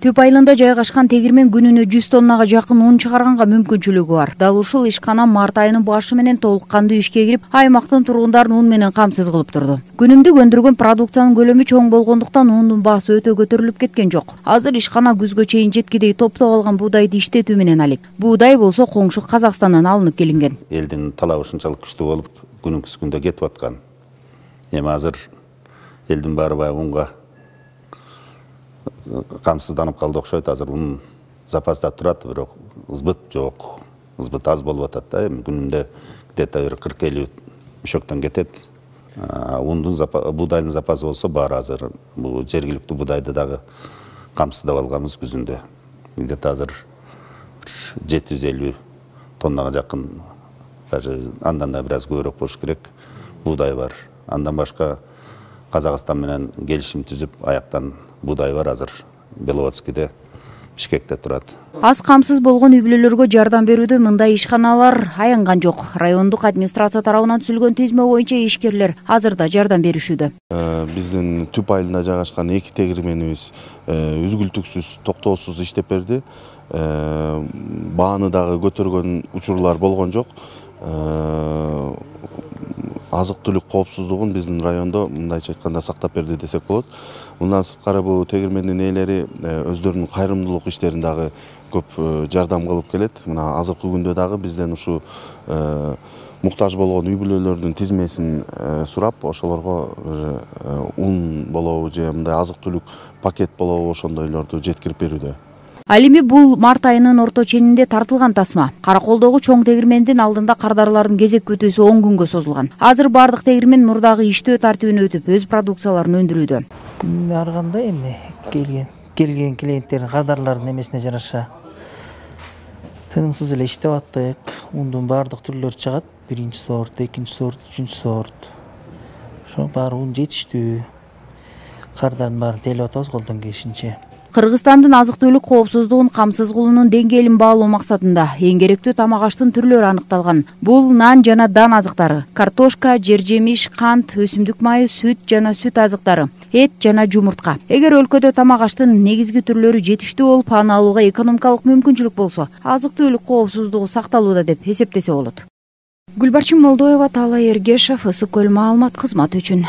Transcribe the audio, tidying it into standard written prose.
Түп айылында жайгашкан тегирмен күнүнө 100 тоннага жакын ун чыгарганга мүмкүнчүлүгү бар. Дал ушул ишкана март айынын башы менен толук кандуу ишке кирип, аймактын тургундарын ун менен камсыз кылып турду. Күнүмдүк өндүргөн продукциянын көлөмү чоң болгондуктан ундун баасы өтө көтөрүлүп кеткен жок. Азыр ишкана күзгө чейин жеткидей топтоп алган буудайды иштетүү менен алек. Буудай болсо коңшу Казакстандан алынып келинген. Элдин талабы ушунчалык күчтүү болуп, күнүнкү күндө кетип аткан. Эми азыр элдин баары баягы унга камсызданып калды окшойт. Азыр унун запаста турат, бирок ызбыт жок. Ызбыт аз болуп атат да. Эми күнүндө где-то 40-50 мешоктон кетет. Буудайдын запасы болсо бар азыр. Бул жергиликтүү буудайды дагы камсыздап алганбыз күзүндө. Где-то азыр 750 тоннага жакын, даже андан да бир аз көбүрөөк болуш керек буудай бар. Андан башка Казакстан менен келишим түзүп, аяктан буудай бар азыр Беловодскийде, Бишкекте турат. Аз камсыз болгон үй-бүлөлөргө жардам берүүдө мындай ишканалар аянган жок. Райондук администрация тарабынан түзүлгөн тизме боюнча ишкерлер азырда жардам беришүүдө. Биздин Түп айылында жайгашкан 2 тегирменибиз үзгүлтүксүз, токтоосуз иштеп берди. Бааны дагы көтөргөн учурлар болгон жок. Азык-түлүк коопсуздугун биздин райондо мындайча айтканда сактап берди десек болот. Мындан сырткары бул тегирмендин ээлери өздөрүнүн кайрымдуулук иштерин дагы көп жардам кылып келет. Мына азыркы күндө дагы бизден ушу муктаж болгон үй-бүлөлөрдүн тизмесин сурап, ошолорго ун болобу же мындай азык-түлүк пакет болобу ошондойлорду жеткирип берүүдө. Ал эми бул март айынын орто ченинде тартылган тасма. Караколдогу чоң тегирмендин алдында кардарлардын кезек күтүүсү 10 күнгө созулган. Азыр бардык тегирмен мурдагы иштөө тартибине өтүп, өз продукцияларын өндүрүүдө. Күнүнө арганда эми келген клиенттердин кардарлардын эмесине жараша тынымсыз эле иштеп аттык. Ундун бардык түрлөрү чыгат. 1-сорт, 2-сорт, 3-сорт. Ошо баары ун жетиштүү. Кардардын баарын телеп атабыз колдон келишинче. Кыргызстандын азык-түлүк коопсуздугун камсыз кылуунун деңгээлин баалоо максатында эң керектүү тамак-аштын түрлөрү аныкталган. Бул нан жана дан азыктары, картошка, жер-жемиш, кант, өсүмдүк майы, сүт жана сүт азыктары, эт жана жумуртка. Эгер өлкөдө тамак-аштын негизги түрлөрү жетиштүү болуп, аны алууга экономикалык мүмкүнчүлүк болсо, азык-түлүк коопсуздугу сакталууда деп эсептесе болот. Гүлбарчын Молдоева, Таалай Эргешев, Ысык Көл маалымат кызматы үчүн.